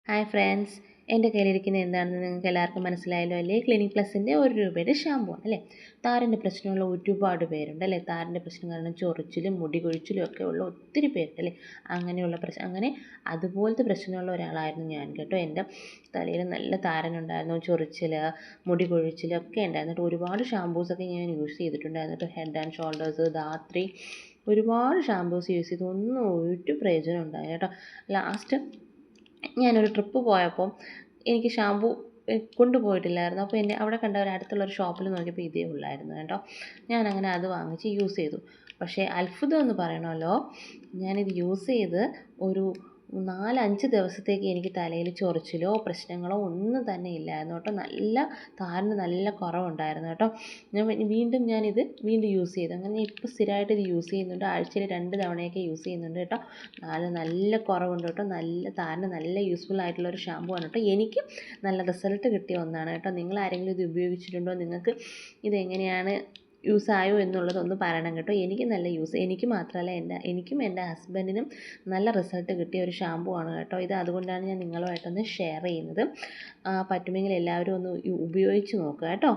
Hi friends, എൻ്റെ കയ്യിലിരിക്കുന്നത് എന്താണെന്ന് നിങ്ങൾക്ക് എല്ലാവർക്കും മനസ്സിലായല്ലോ അല്ലേ? ക്ലിനിക് പ്ലസിൻ്റെ 1 രൂപയുടെ ഷാമ്പൂ ആണ് അല്ലേ? താരൻ്റെ പ്രശ്നമുള്ള ഒരുപാട് പേരുണ്ട് അല്ലേ? താരൻ്റെ പ്രശ്നം കാരണം ചൊറിച്ചിലും മുടി കൊഴിച്ചിലും ഒക്കെ ഉള്ള ഒത്തിരി പേരുണ്ട് അല്ലേ? അങ്ങനെയുള്ള അങ്ങനെ അതുപോലത്തെ പ്രശ്നമുള്ള ഒരാളായിരുന്നു ഞാൻ കേട്ടോ. എൻ്റെ തലയിൽ നല്ല താരനുണ്ടായിരുന്നു, ചൊറിച്ചിൽ, മുടി കൊഴിച്ചിൽ ഒക്കെ ഉണ്ടായിരുന്നു കേട്ടോ. ഒരുപാട് ഷാമ്പൂസൊക്കെ ഞാൻ യൂസ് ചെയ്തിട്ടുണ്ടായിരുന്നു കേട്ടോ. ഹെഡ് ആൻഡ് ഷോൾഡേഴ്സ്, ധാത്രി, ഒരുപാട് ഷാമ്പൂസ് യൂസ് ചെയ്തു. ഒന്നും ഒരു പ്രയോജനം ഉണ്ടായില്ല കേട്ടോ. ലാസ്റ്റ് ഞാനൊരു ട്രിപ്പ് പോയപ്പോൾ എനിക്ക് ഷാമ്പു കൊണ്ടുപോയിട്ടില്ലായിരുന്നു. അപ്പോൾ അവിടെ കണ്ട അടുത്തുള്ളൊരു ഷോപ്പിൽ നോക്കിയപ്പോൾ ഇതേ ഉള്ളായിരുന്നു കേട്ടോ. ഞാനങ്ങനെ അത് വാങ്ങിച്ച് യൂസ് ചെയ്തു. പക്ഷേ അത്ഭുതം എന്ന് പറയണമല്ലോ, ഞാനിത് യൂസ് ചെയ്ത് ഒരു 4-5 ദിവസത്തേക്ക് എനിക്ക് തലയിൽ ചൊറിച്ചിലോ പ്രശ്നങ്ങളോ ഒന്നും തന്നെ ഇല്ലായിരുന്നു കേട്ടോ. താരന് നല്ല കുറവുണ്ടായിരുന്നു കേട്ടോ. ഞാനിത് വീണ്ടും യൂസ് ചെയ്തു. അങ്ങനെ ഇപ്പോൾ സ്ഥിരമായിട്ട് ഇത് യൂസ് ചെയ്യുന്നുണ്ട്. ആഴ്ചയിൽ 2 തവണയൊക്കെ യൂസ് ചെയ്യുന്നുണ്ട് കേട്ടോ. നല്ല കുറവുണ്ട് കേട്ടോ. താരന് നല്ല യൂസ്ഫുൾ ആയിട്ടുള്ള ഒരു ഷാമ്പു ആണ് കേട്ടോ. എനിക്ക് നല്ല റിസൾട്ട് കിട്ടിയ ഒന്നാണ് കേട്ടോ. നിങ്ങൾ ആരെങ്കിലും ഇത് ഉപയോഗിച്ചിട്ടുണ്ടോ? നിങ്ങൾക്ക് ഇതെങ്ങനെയാണ് യൂസ് ആയോ എന്നുള്ളതൊന്ന് പറയണം കേട്ടോ. എനിക്ക് മാത്രമല്ല, എനിക്കും എൻ്റെ ഹസ്ബൻഡിനും നല്ല റിസൾട്ട് കിട്ടിയ ഒരു ഷാമ്പു ആണ് കേട്ടോ ഇത്. അതുകൊണ്ടാണ് ഞാൻ നിങ്ങളുമായിട്ടൊന്ന് ഷെയർ ചെയ്യുന്നത്. പറ്റുമെങ്കിൽ എല്ലാവരും ഒന്ന് ഉപയോഗിച്ച് നോക്കുക കേട്ടോ.